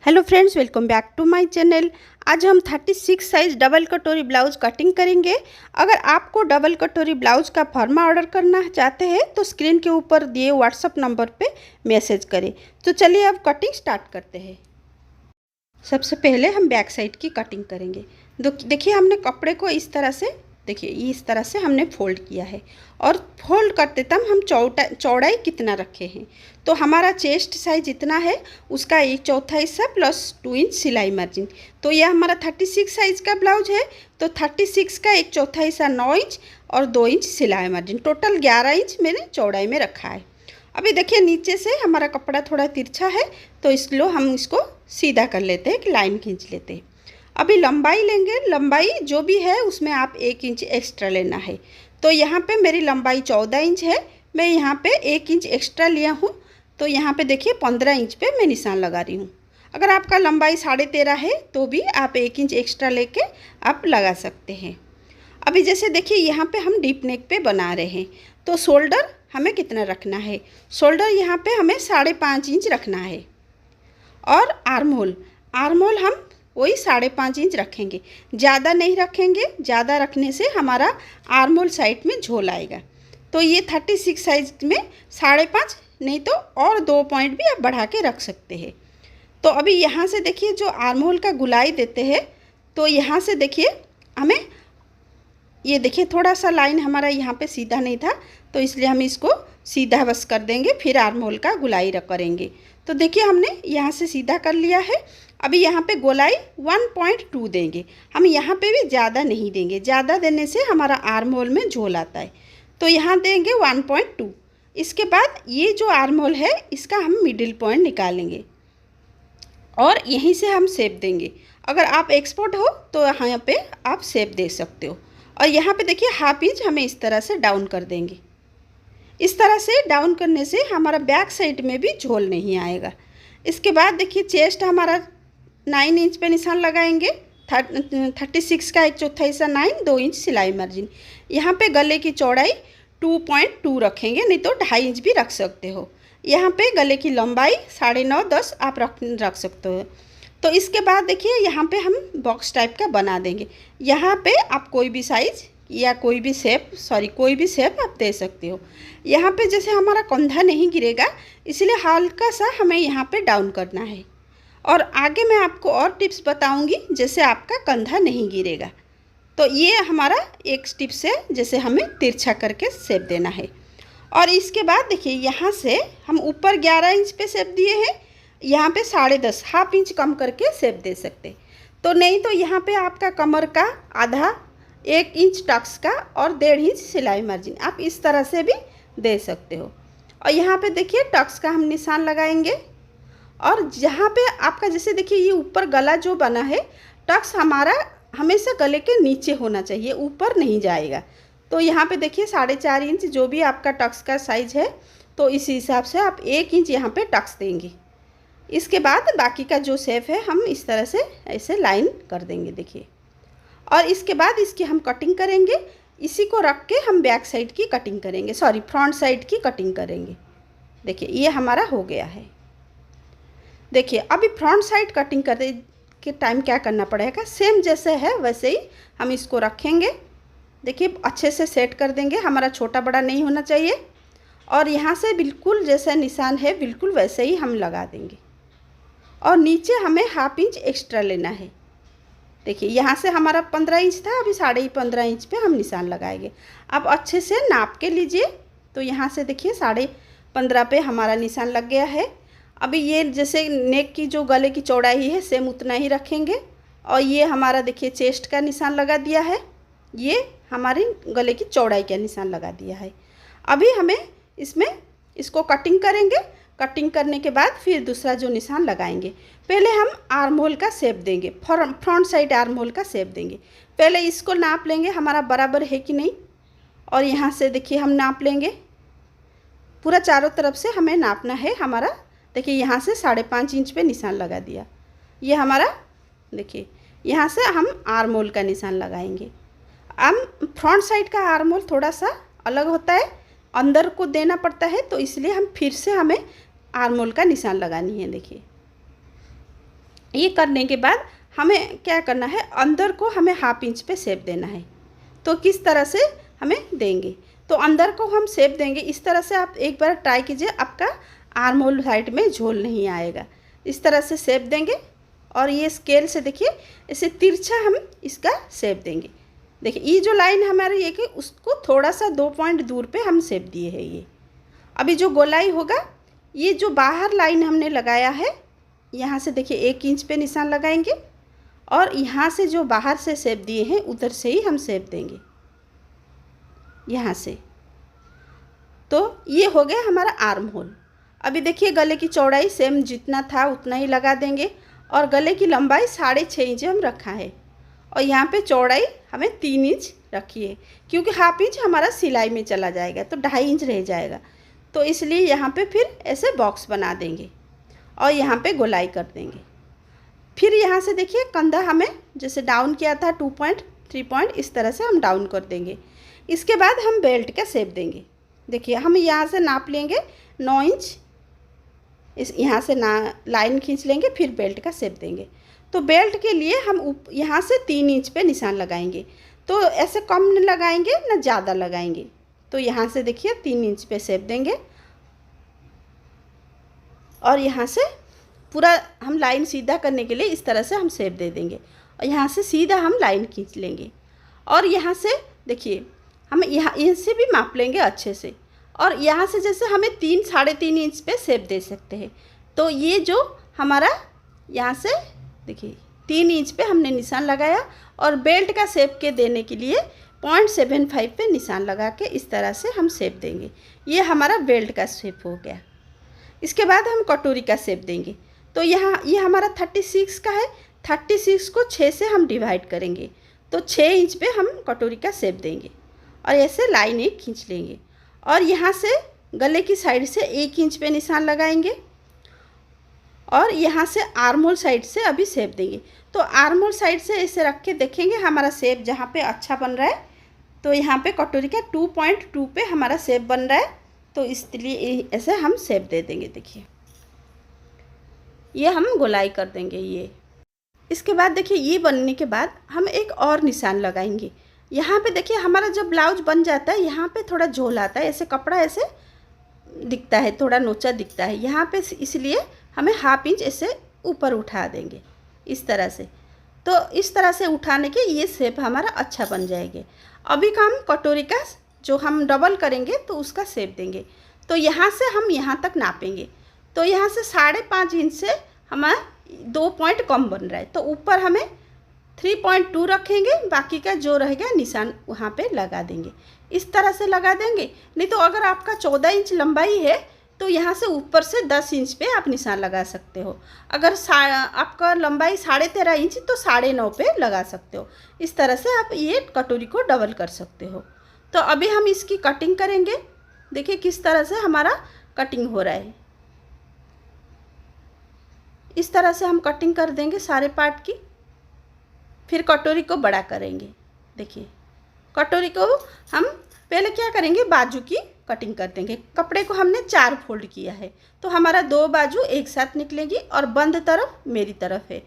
Hello friends, welcome back to my channel. आज हम 36 size double कटोरी ब्लाउज कटिंग करेंगे। अगर आपको डबल कटोरी ब्लाउज का फर्मा ऑर्डर करना चाहते हैं तो स्क्रीन के ऊपर दिए व्हाट्सअप नंबर पे मैसेज करें। तो चलिए अब कटिंग स्टार्ट करते हैं। सबसे पहले हम बैक साइड की कटिंग करेंगे। देखिए, हमने कपड़े को इस तरह से इस तरह से हमने फोल्ड किया है और फोल्ड करते तब हम चौड़ाई कितना रखे हैं तो हमारा चेस्ट साइज जितना है उसका 1/4 हिस्सा प्लस 2 इंच सिलाई मार्जिन। तो यह हमारा 36 साइज़ का ब्लाउज है। तो 36 का 1/4 हिस्सा 9 इंच और 2 इंच सिलाई मार्जिन, टोटल 11 इंच मैंने चौड़ाई में रखा है। अभी देखिए, नीचे से हमारा कपड़ा थोड़ा तिरछा है तो इसलिए हम इसको सीधा कर लेते हैं, कि लाइन खींच लेते हैं। अभी लंबाई लेंगे, लंबाई जो भी है उसमें आप 1 इंच एक्स्ट्रा लेना है। तो यहाँ पे मेरी लंबाई 14 इंच है, मैं यहाँ पे 1 इंच एक्स्ट्रा लिया हूँ। तो यहाँ पे देखिए 15 इंच पे मैं निशान लगा रही हूँ। अगर आपका लंबाई 13.5 है तो भी आप 1 इंच एक्स्ट्रा लेके आप लगा सकते हैं। अभी जैसे देखिए, यहाँ पे हम डीप नेक पे बना रहे हैं तो शोल्डर हमें कितना रखना है। शोल्डर यहाँ पे हमें 5.5 इंच रखना है और आर्म होल हम वही 5.5 इंच रखेंगे, ज़्यादा नहीं रखेंगे। ज़्यादा रखने से हमारा आर्म होल साइड में झोल आएगा। तो ये 36 साइज में 5.5 नहीं तो और 2 पॉइंट भी आप बढ़ा के रख सकते हैं। तो अभी यहाँ से देखिए, जो आर्म होल का गुलाई देते हैं तो यहाँ से देखिए हमें ये देखिए थोड़ा सा लाइन हमारा यहाँ पे सीधा नहीं था तो इसलिए हम इसको सीधा बस कर देंगे, फिर आर्म होल का गुलाई करेंगे। तो देखिए हमने यहाँ से सीधा कर लिया है। अभी यहाँ पे गोलाई 1.2 देंगे, हम यहाँ पे भी ज़्यादा नहीं देंगे, ज़्यादा देने से हमारा आर्म होल में झोल आता है। तो यहाँ देंगे 1.2। इसके बाद ये जो आर्म होल है इसका हम मिडिल पॉइंट निकालेंगे और यहीं से हम शेप देंगे। अगर आप एक्सपर्ट हो तो यहाँ पे आप शेप दे सकते हो। और यहाँ पे देखिए 1/2 इंच हमें इस तरह से डाउन कर देंगे। इस तरह से डाउन करने से हमारा बैक साइड में भी झोल नहीं आएगा। इसके बाद देखिए चेस्ट हमारा 9 इंच पे निशान लगाएंगे। 36 का 1/4 हिस्सा 9, 2 इंच सिलाई मार्जिन। यहाँ पे गले की चौड़ाई 2.2 रखेंगे, नहीं तो 2.5 इंच भी रख सकते हो। यहाँ पे गले की लंबाई 9.5 10 आप रख सकते हो। तो इसके बाद देखिए यहाँ पे हम बॉक्स टाइप का बना देंगे। यहाँ पे आप कोई भी साइज़ या कोई भी शेप आप दे सकते हो। यहाँ पे जैसे हमारा कंधा नहीं गिरेगा इसलिए हल्का सा हमें यहाँ पे डाउन करना है। और आगे मैं आपको और टिप्स बताऊंगी जैसे आपका कंधा नहीं गिरेगा। तो ये हमारा एक टिप्स है, जैसे हमें तिरछा करके शेप देना है। और इसके बाद देखिए यहाँ से हम ऊपर 11 इंच पे शेप दिए हैं, यहाँ पे 10.5 1/2 इंच कम करके शेप दे सकते। तो नहीं तो यहाँ पे आपका कमर का आधा 1 इंच टक्स का और 1.5 इंच सिलाई मार्जिन आप इस तरह से भी दे सकते हो। और यहाँ पे देखिए टक्स का हम निशान लगाएंगे। और जहाँ पे आपका जैसे देखिए ये ऊपर गला जो बना है, टक्स हमारा हमेशा गले के नीचे होना चाहिए, ऊपर नहीं जाएगा। तो यहाँ पे देखिए 4.5 इंच जो भी आपका टक्स का साइज़ है तो इस हिसाब से आप 1 इंच यहाँ पे टक्स देंगे। इसके बाद बाकी का जो शेप है हम इस तरह से ऐसे लाइन कर देंगे देखिए। और इसके बाद इसकी हम कटिंग करेंगे। इसी को रख के हम बैक साइड की कटिंग करेंगे, फ्रंट साइड की कटिंग करेंगे। देखिए ये हमारा हो गया है। देखिए अभी फ्रंट साइड कटिंग करने के टाइम क्या करना पड़ेगा, सेम जैसे है वैसे ही हम इसको रखेंगे। देखिए अच्छे से सेट कर देंगे, हमारा छोटा बड़ा नहीं होना चाहिए। और यहाँ से बिल्कुल जैसा निशान है बिल्कुल वैसे ही हम लगा देंगे। और नीचे हमें 1/2 इंच एक्स्ट्रा लेना है। देखिए यहाँ से हमारा 15 इंच था, अभी 15.5 इंच पे हम निशान लगाएंगे। आप अच्छे से नाप के लीजिए। तो यहाँ से देखिए 15.5 पे हमारा निशान लग गया है। अभी ये जैसे नेक की जो गले की चौड़ाई है सेम उतना ही रखेंगे। और ये हमारा देखिए चेस्ट का निशान लगा दिया है, ये हमारी गले की चौड़ाई का निशान लगा दिया है। अभी हमें इसको कटिंग करेंगे। कटिंग करने के बाद फिर दूसरा जो निशान लगाएंगे, पहले हम आर्म होल का शेप देंगे, फ्रंट साइड आर्म होल का शेप देंगे। पहले इसको नाप लेंगे हमारा बराबर है कि नहीं। और यहाँ से देखिए हम नाप लेंगे, पूरा चारों तरफ से हमें नापना है हमारा। देखिए यहाँ से 5.5 इंच पे निशान लगा दिया। ये हमारा देखिए यहाँ से हम आर्म होल का निशान लगाएंगे। हम फ्रंट साइड का आर्म होल थोड़ा सा अलग होता है, अंदर को देना पड़ता है, तो इसलिए हम फिर से हमें आर्म होल का निशान लगानी है। देखिए ये करने के बाद हमें क्या करना है, अंदर को हमें 1/2 इंच पे शेप देना है। तो किस तरह से हमें देंगे, तो अंदर को हम शेप देंगे इस तरह से। आप एक बार ट्राई कीजिए, आपका आर्म होल साइड में झोल नहीं आएगा। इस तरह से शेप देंगे और ये स्केल से देखिए ऐसे तिरछा हम इसका शेप देंगे। देखिए ये जो लाइन हमारी एक है उसको थोड़ा सा 2 पॉइंट दूर पे हम शेप दिए है। ये अभी जो गोलाई होगा, ये जो बाहर लाइन हमने लगाया है यहाँ से देखिए 1 इंच पे निशान लगाएंगे और यहाँ से जो बाहर से शेप दिए हैं उधर से ही हम शेप देंगे यहाँ से। तो ये हो गया हमारा आर्म होल। अभी देखिए गले की चौड़ाई सेम जितना था उतना ही लगा देंगे और गले की लंबाई 6.5 इंच हम रखा है और यहाँ पे चौड़ाई हमें 3 इंच रखी है, क्योंकि 1/2 इंच हमारा सिलाई में चला जाएगा तो 2.5 इंच रह जाएगा। तो इसलिए यहाँ पे फिर ऐसे बॉक्स बना देंगे और यहाँ पे गोलाई कर देंगे। फिर यहाँ से देखिए कंधा हमें जैसे डाउन किया था 2 पॉइंट 3 पॉइंट इस तरह से हम डाउन कर देंगे। इसके बाद हम बेल्ट का शेप देंगे। देखिए हम यहाँ से नाप लेंगे 9 इंच, इस यहाँ से लाइन खींच लेंगे, फिर बेल्ट का शेप देंगे। तो बेल्ट के लिए हम यहाँ से 3 इंच पे निशान लगाएंगे। तो ऐसे कम न लगाएंगे ना ज़्यादा लगाएंगे। तो यहाँ से देखिए 3 इंच पे शेप देंगे और यहाँ से पूरा हम लाइन सीधा करने के लिए इस तरह से हम शेप दे देंगे और यहाँ से सीधा हम लाइन खींच लेंगे। और यहाँ से देखिए हम यहाँ इनसे भी माप लेंगे अच्छे से और यहाँ से जैसे हमें 3-3.5 इंच पे शेप दे सकते हैं। तो ये जो हमारा यहाँ से देखिए 3 इंच पे हमने निशान लगाया और बेल्ट का शेप के देने के लिए 0.75 पे निशान लगा के इस तरह से हम शेप देंगे। ये हमारा बेल्ट का शेप हो गया। इसके बाद हम कटोरी का शेप देंगे। तो यहाँ ये हमारा 36 का है, 36 को 6 से हम डिवाइड करेंगे तो 6 इंच पे हम कटोरी का शेप देंगे और ऐसे लाइन एक खींच लेंगे और यहाँ से गले की साइड से 1 इंच पे निशान लगाएंगे और यहाँ से आर्म होल साइड से अभी शेप देंगे। तो आर्म होल साइड से ऐसे रख के देखेंगे हमारा शेप जहाँ पे अच्छा बन रहा है। तो यहाँ पे कटोरी का 2.2 पे हमारा शेप बन रहा है, तो इसलिए ऐसे हम शेप दे देंगे। देखिए ये हम गोलाई कर देंगे ये। इसके बाद देखिए ये बनने के बाद हम एक और निशान लगाएंगे। यहाँ पे देखिए हमारा जब ब्लाउज बन जाता है यहाँ पे थोड़ा झोल आता है, ऐसे कपड़ा ऐसे दिखता है, थोड़ा नोचा दिखता है यहाँ पे, इसलिए हमें 1/2 इंच ऐसे ऊपर उठा देंगे इस तरह से। तो इस तरह से उठाने के ये शेप हमारा अच्छा बन जाएगा। अभी का हम कटोरी का जो हम डबल करेंगे तो उसका शेप देंगे। तो यहाँ से हम यहाँ तक नापेंगे। तो यहाँ से 5.5 इंच से हमारा 2 पॉइंट कम बन रहा है, तो ऊपर हमें 3.2 रखेंगे, बाकी का जो रहेगा निशान वहाँ पे लगा देंगे। इस तरह से लगा देंगे। नहीं तो अगर आपका 14 इंच लंबाई है तो यहाँ से ऊपर से 10 इंच पे आप निशान लगा सकते हो। अगर आपका लंबाई 13.5 इंच तो 9.5 पे लगा सकते हो। इस तरह से आप ये कटोरी को डबल कर सकते हो। तो अभी हम इसकी कटिंग करेंगे। देखिए किस तरह से हमारा कटिंग हो रहा है। इस तरह से हम कटिंग कर देंगे सारे पार्ट की। फिर कटोरी को बड़ा करेंगे। देखिए कटोरी को हम पहले क्या करेंगे, बाजू की कटिंग कर देंगे। कपड़े को हमने 4 फोल्ड किया है तो हमारा 2 बाजू एक साथ निकलेगी और बंद तरफ मेरी तरफ है।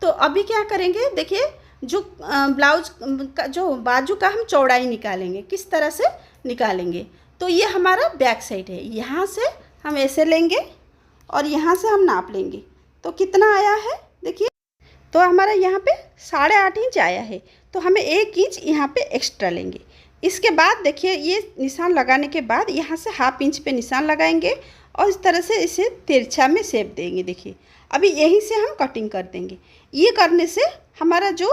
तो अभी क्या करेंगे, देखिए जो ब्लाउज का जो बाजू का हम चौड़ाई निकालेंगे, किस तरह से निकालेंगे। तो ये हमारा बैक साइड है, यहाँ से हम ऐसे लेंगे और यहाँ से हम नाप लेंगे। तो कितना आया है देखिए, तो हमारा यहाँ पे 8.5 इंच आया है, तो हमें 1 इंच यहाँ पे एक्स्ट्रा लेंगे। इसके बाद देखिए ये निशान लगाने के बाद यहाँ से 1/2 इंच पे निशान लगाएंगे और इस तरह से इसे तिरछा में शेप देंगे। देखिए अभी यहीं से हम कटिंग कर देंगे। ये करने से हमारा जो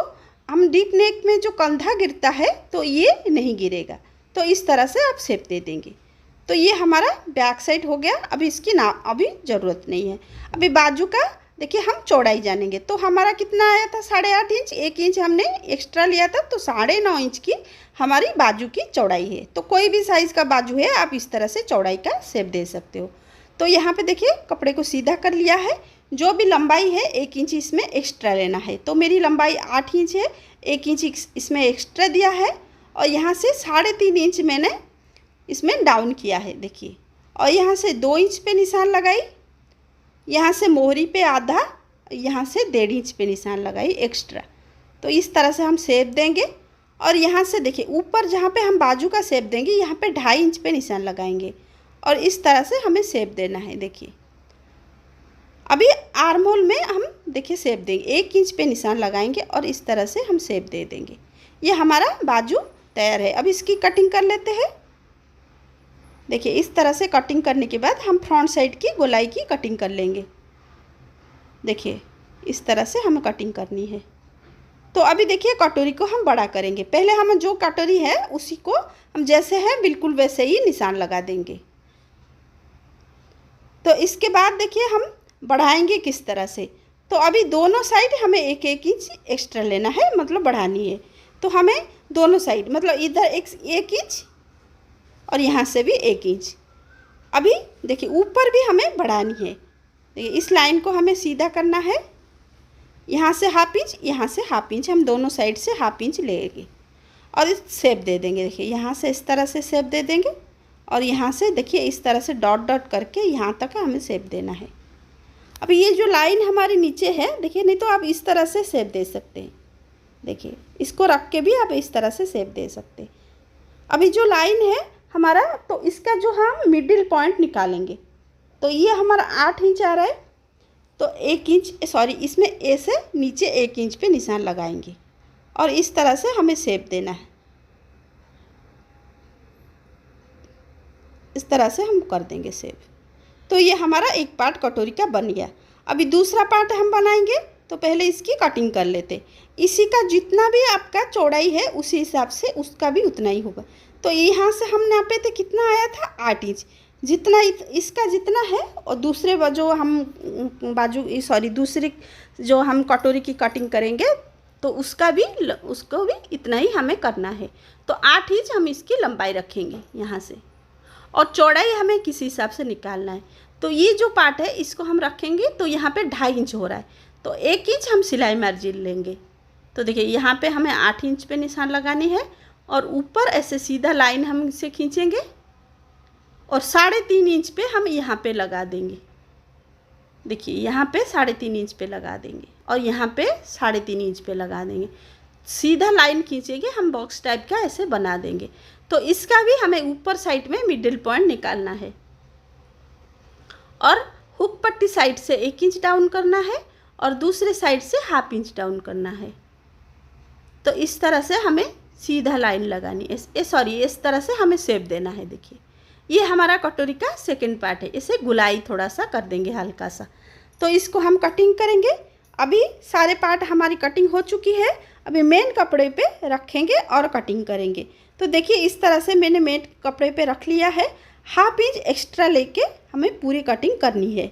हम डीप नेक में जो कंधा गिरता है तो ये नहीं गिरेगा। तो इस तरह से आप शेप दे देंगे। तो ये हमारा बैक साइड हो गया। अभी इसकी अभी ज़रूरत नहीं है। अभी बाजू का देखिए हम चौड़ाई जानेंगे। तो हमारा कितना आया था 8.5 इंच, 1 इंच हमने एक्स्ट्रा लिया था, तो 9.5 इंच की हमारी बाजू की चौड़ाई है। तो कोई भी साइज़ का बाजू है आप इस तरह से चौड़ाई का शेप दे सकते हो। तो यहाँ पे देखिए कपड़े को सीधा कर लिया है। जो भी लंबाई है 1 इंच इसमें एक्स्ट्रा लेना है। तो मेरी लंबाई 8 इंच है, 1 इंच इसमें एक्स्ट्रा दिया है और यहाँ से 3.5 इंच मैंने इसमें डाउन किया है। देखिए और यहाँ से 2 इंच पे निशान लगाई, यहाँ से मोहरी पे आधा यहाँ से 1.5 इंच पे निशान लगाइए एक्स्ट्रा। तो इस तरह से हम शेप देंगे और यहाँ से देखिए ऊपर जहाँ पे हम बाजू का शेप देंगे यहाँ पे 2.5 इंच पे निशान लगाएंगे और इस तरह से हमें शेप देना है। देखिए अभी आर्म होल में हम देखिए शेप देंगे, 1 इंच पे निशान लगाएंगे और इस तरह से हम शेप दे देंगे। ये हमारा बाजू तैयार है। अब इसकी कटिंग कर लेते हैं। देखिए इस तरह से कटिंग करने के बाद हम फ्रंट साइड की गोलाई की कटिंग कर लेंगे। देखिए इस तरह से हमें कटिंग करनी है। तो अभी देखिए कटोरी को हम बड़ा करेंगे। पहले हम जो कटोरी है उसी को हम जैसे है बिल्कुल वैसे ही निशान लगा देंगे। तो इसके बाद देखिए हम बढ़ाएंगे किस तरह से। तो अभी दोनों साइड हमें 1-1 इंच एक्स्ट्रा लेना है, मतलब बढ़ानी है। तो हमें दोनों साइड मतलब इधर 1 इंच और यहाँ से भी 1 इंच। अभी देखिए ऊपर भी हमें बढ़ानी है। देखिए इस लाइन को हमें सीधा करना है। यहाँ से 1/2 इंच, यहाँ से 1/2 इंच, हम दोनों साइड से 1/2 इंच लेंगे और इस शेप दे देंगे। देखिए यहाँ से इस तरह से शेप दे देंगे और यहाँ से देखिए इस तरह से डॉट डॉट करके यहाँ तक हमें शेप देना है। अब ये जो लाइन हमारी नीचे है देखिए, नहीं तो आप इस तरह से शेप दे सकते हैं। देखिए इसको रख के भी आप इस तरह से शेप दे सकते हैं। अभी जो लाइन है हमारा, तो इसका जो हम मिडिल पॉइंट निकालेंगे तो ये हमारा 8 इंच आ रहा है। तो 1 इंच इसमें ए से नीचे 1 इंच पे निशान लगाएंगे और इस तरह से हमें शेप देना है। इस तरह से हम कर देंगे शेप। तो ये हमारा एक पार्ट कटोरी का बन गया। अभी दूसरा पार्ट हम बनाएंगे तो पहले इसकी कटिंग कर लेते। इसी का जितना भी आपका चौड़ाई है उसी हिसाब से उसका भी उतना ही होगा। तो यहाँ से हम नापे थे, कितना आया था 8 इंच। जितना इसका जितना है और दूसरे जो हम दूसरी जो हम कटोरी की कटिंग करेंगे तो उसको भी इतना ही हमें करना है। तो 8 इंच हम इसकी लंबाई रखेंगे यहाँ से और चौड़ाई हमें किसी हिसाब से निकालना है। तो ये जो पार्ट है इसको हम रखेंगे तो यहाँ पे 2.5 इंच हो रहा है। तो 1 इंच हम सिलाई मार्जिन लेंगे। तो देखिए यहाँ पे हमें 8 इंच पे निशान लगानी है और ऊपर ऐसे सीधा लाइन हम इसे खींचेंगे और 3.5 इंच पे हम यहाँ पे लगा देंगे। देखिए यहाँ पे 3.5 इंच पे लगा देंगे और यहाँ पे 3.5 इंच पे लगा देंगे। सीधा लाइन खींचेंगे हम, बॉक्स टाइप का ऐसे बना देंगे। तो इसका भी हमें ऊपर साइड में मिडिल पॉइंट निकालना है और हुक पट्टी साइड से 1 इंच डाउन करना है और दूसरे साइड से 1/2 इंच डाउन करना है। तो इस तरह से हमें सीधा लाइन लगानी है। इस तरह से हमें शेप देना है। देखिए ये हमारा कटोरी का सेकंड पार्ट है। इसे गुलाई थोड़ा सा कर देंगे हल्का सा। तो इसको हम कटिंग करेंगे। अभी सारे पार्ट हमारी कटिंग हो चुकी है। अभी मेन कपड़े पे रखेंगे और कटिंग करेंगे। तो देखिए इस तरह से मैंने मेन कपड़े पे रख लिया है। 1/2 इंच एक्स्ट्रा लेके हमें पूरी कटिंग करनी है।